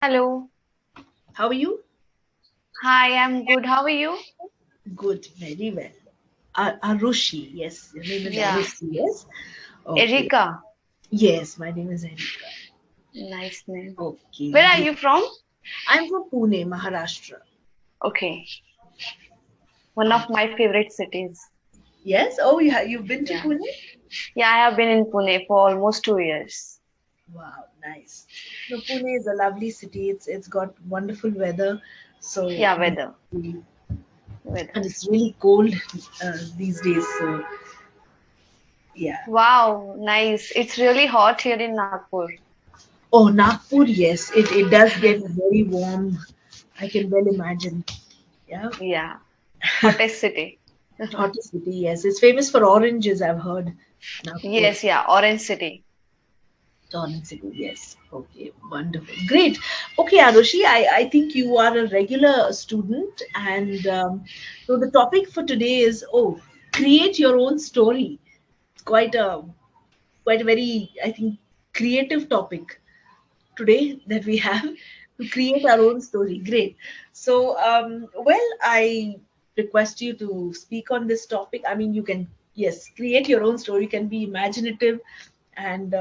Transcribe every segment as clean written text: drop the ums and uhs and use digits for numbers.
Hello. How are you? Hi, I'm good. How are you? Good, very well. Arushi, yes, your name is Yeah. Arushi, yes? Okay, Erika. yes, my name is Erika. Nice name. Okay, Where are great. you from? I'm from Pune, Maharashtra. Okay. One Oh, of my favorite cities. yes? Oh, you've been to Yeah. Pune? Yeah, I have been in Pune for almost 2 years. Wow, nice. No, Pune is a lovely city. It's got wonderful weather, so Yeah, weather. and Weather. it's really cold these days. So yeah. Wow, nice. It's really hot here in Nagpur. Oh, Nagpur, yes, it does get very warm. I can well imagine. Yeah. Yeah. Hottest city. Hottest city, yes. It's famous for oranges, I've heard. Nagpur, Yes, yeah. Orange city. orange city, yes. Okay, wonderful. Great. Okay, Arushi, I think you are a regular student. And so the topic for today is, create your own story. It's quite a very, I think, creative topic today that we have to create our own story. Great. So, well, I request you to speak on this topic. I mean, you can, yes, create your own story, you can be imaginative, and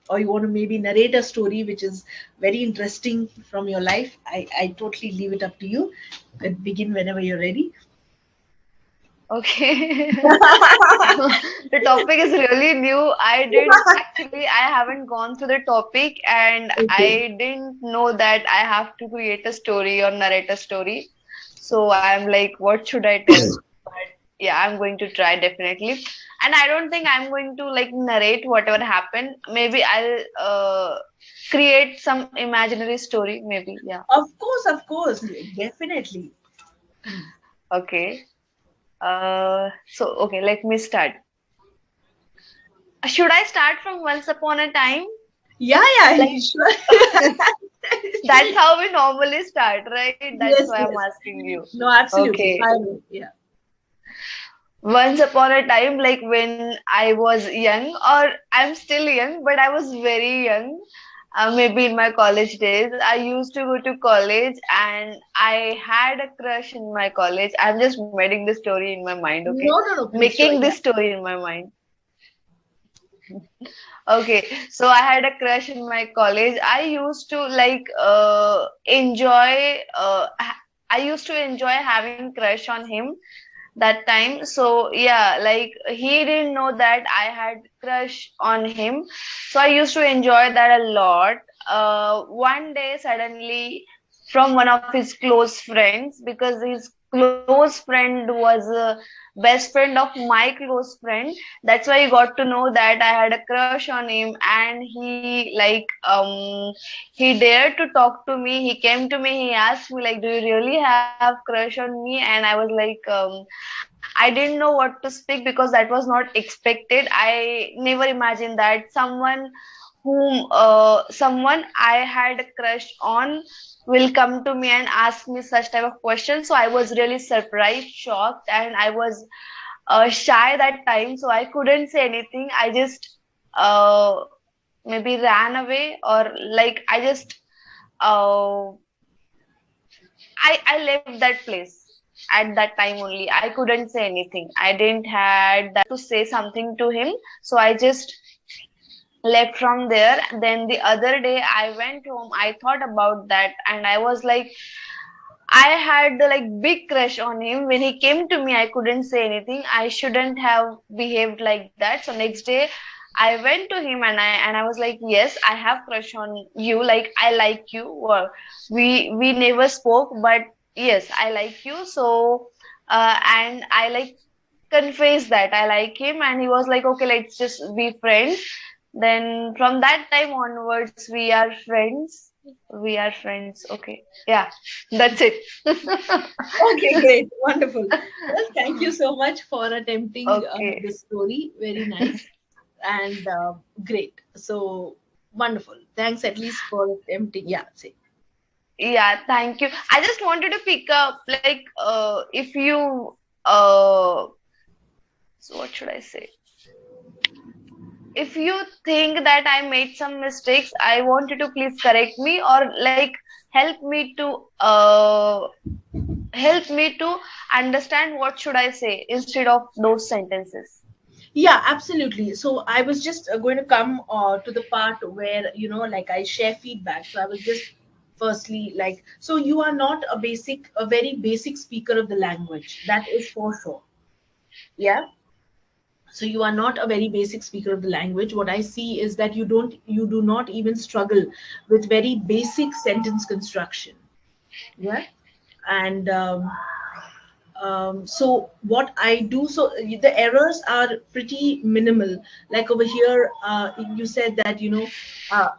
or you want to maybe narrate a story which is very interesting from your life. I totally leave it up to you. You can begin whenever you're ready. Okay. The topic is really new. I haven't gone through the topic and Okay. I didn't know that I have to create a story or narrate a story. So I'm like, what should I tell? But yeah, I'm going to try definitely. And I don't think I'm going to like narrate whatever happened. Maybe I'll create some imaginary story, maybe. Yeah. Of course, definitely. Okay. Okay, let me start. Should I start from Once Upon a Time? Yeah, yeah, Like, sure. that's how we normally start, right? That's why Yes, I'm yes. asking you. No, absolutely. Okay. Fine. Yeah. Once upon a time, like when I was young, or I'm still young, but I was very young, maybe in my college days, I used to go to college and I had a crush in my college. I'm just making this story in my mind, okay? No, no, no, please, sure, Making yeah. this story in my mind. Okay, so I had a crush in my college. I used to I used to enjoy having crush on him that time. So yeah, like he didn't know that I had crush on him. So I used to enjoy that a lot. One day suddenly from one of his close friends, because his close friend was a best friend of my close friend, that's why he got to know that I had a crush on him, and he dared to talk to me. He came to me, he asked me like, do you really have crush on me? And I was like, I didn't know what to speak because that was not expected. I never imagined that someone I had a crush on will come to me and ask me such type of questions. So I was really surprised, shocked, and I was shy that time. So I couldn't say anything. I just uh, maybe ran away, or like uh, I left that place at that time only. I couldn't say anything. I didn't had that to say something to him. So I just left from there. Then the other day I went home. I thought about that and I was like, I had the like big crush on him. When he came to me, I couldn't say anything. I shouldn't have behaved like that. So next day, I went to him and I was like, yes, I have crush on you. Like I like you. Well, we never spoke, but yes, I like you. So and I like confessed that I like him, and he was like, okay, let's just be friends. Then from that time onwards, we are friends. We are friends. Okay. Yeah, that's it. Okay, great. Wonderful. Well, thank you so much for attempting Okay. this story. Very nice and great. So wonderful. Thanks at least for attempting. Yeah, say. Yeah, thank you. I just wanted to pick up, like, if you, uh, so what should I say? if you think that I made some mistakes, I want you to please correct me, or like help me to help me to understand what should I say instead of those sentences. Yeah, absolutely. So I was just going to come to the part where, like I share feedback. So I was just firstly like, so you are not a very basic speaker of the language. That is for sure. Yeah. So you are not a very basic speaker of the language. What I see is that you do not even struggle with very basic sentence construction. Yeah. And so what I do, so the errors are pretty minimal. Like over here, you said that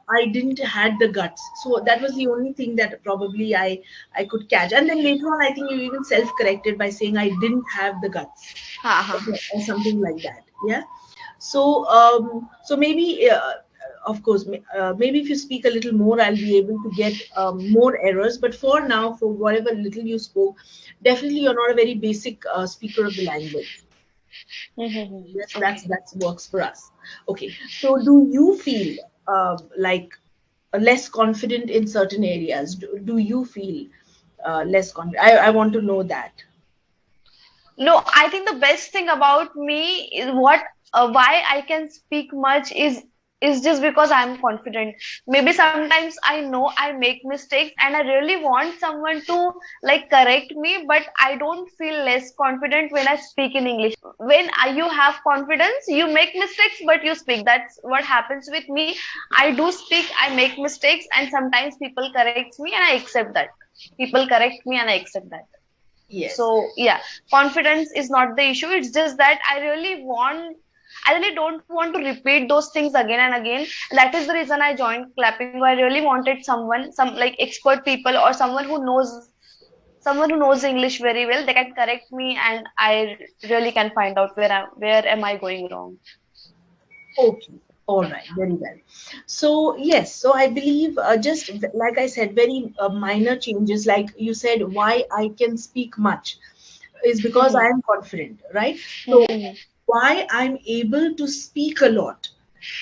I didn't had the guts, so that was the only thing that probably I could catch. And then later on, I think you even self corrected by saying I didn't have the guts, Ha ha. or something like that. Yeah. So so maybe of course, maybe if you speak a little more, I'll be able to get more errors. But for now, for whatever little you spoke, definitely you're not a very basic speaker of the language. Yes, Okay. that's works for us. Okay, so do you feel like less confident in certain areas? Do you feel less confident? I want to know that. No, I think the best thing about me is what why I can speak much is just because I'm confident. Maybe sometimes I know I make mistakes and I really want someone to like correct me, but I don't feel less confident when I speak in English. When you have confidence, you make mistakes, but you speak. That's what happens with me. I do speak, I make mistakes, and sometimes people correct me, and I accept that. People correct me, and I accept that. Yes. So yeah, confidence is not the issue. It's just that I really don't want to repeat those things again and again. That is the reason I joined Clapingo. I really wanted someone, some like expert people, or someone who knows English very well. They can correct me, and I really can find out where am I going wrong. Okay, all right, very well. So, yes, so I believe like I said, very minor changes, like you said, why I can speak much is because I am confident, right? So, why I'm able to speak a lot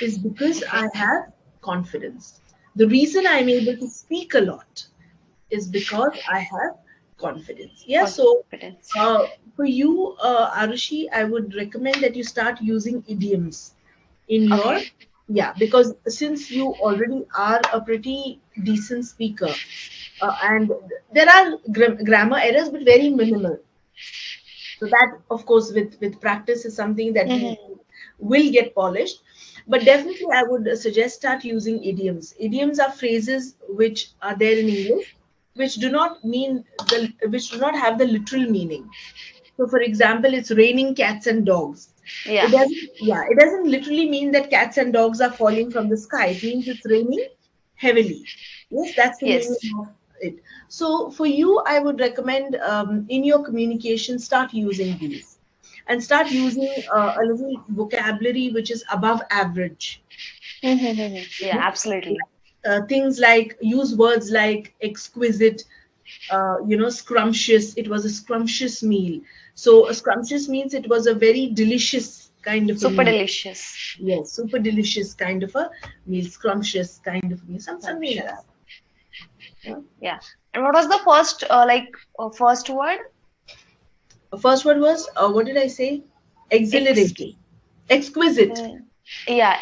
is because I Okay. have confidence. The reason I'm able to speak a lot is because I have confidence. Yeah, so Confidence. uh, for you, Arushi, I would recommend that you start using idioms in your, Okay. yeah, because since you already are a pretty decent speaker, and there are grammar errors, but very minimal. So that, of course, with practice is something that we will get polished. But definitely, I would suggest start using idioms. Idioms are phrases which are there in English, which do not have the literal meaning. So, for example, it's raining cats and dogs. Yeah. It doesn't literally mean that cats and dogs are falling from the sky. It means it's raining heavily. Yes, that's the meaning Yes. of it. So, for you, I would recommend in your communication, start using these and start using a little vocabulary which is above average. Yeah, absolutely. Things like use words like exquisite, scrumptious. It was a scrumptious meal. So a scrumptious means it was a very delicious kind of a Super meal. delicious. Yes, super delicious kind of a meal, scrumptious kind of meal, something like that. Scrumptious. Yeah. Yeah. And what was the first first word? First word was what did I say? Ex Exhilarating, exquisite. mm, yeah,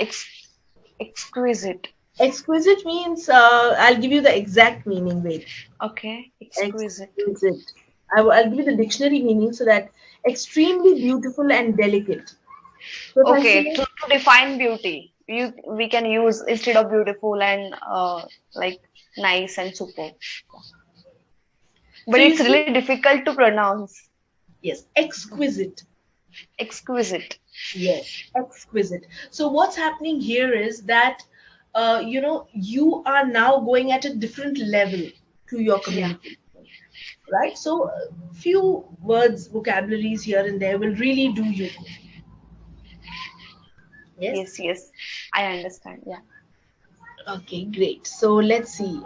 exquisite. Exquisite means I'll give you the exact meaning. Wait, Okay, exquisite. exquisite. I'll give you the dictionary meaning so that extremely beautiful and delicate. So if I say, Okay, to define beauty, we can use instead of beautiful and like nice and superb. so But you it's see, really difficult to pronounce. yes, exquisite. Exquisite. Yes, exquisite. So what's happening here is that you are now going at a different level to your Yeah. communication, right? So few words, vocabularies here and there will really do you. Yes. Yes, yes. I understand. Yeah. Okay, great. So let's see.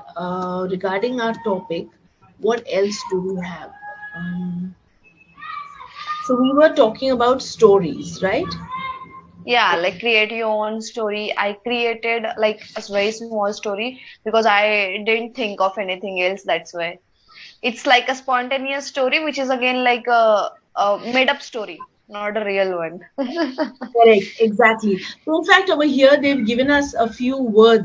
Regarding our topic, what else do we have? So we were talking about stories, right? Yeah, like create your own story. I created like a very small story because I didn't think of anything else. That's why it's like a spontaneous story, which is again like a made up story, not a real one. Correct, exactly. So in fact, over here they've given us a few words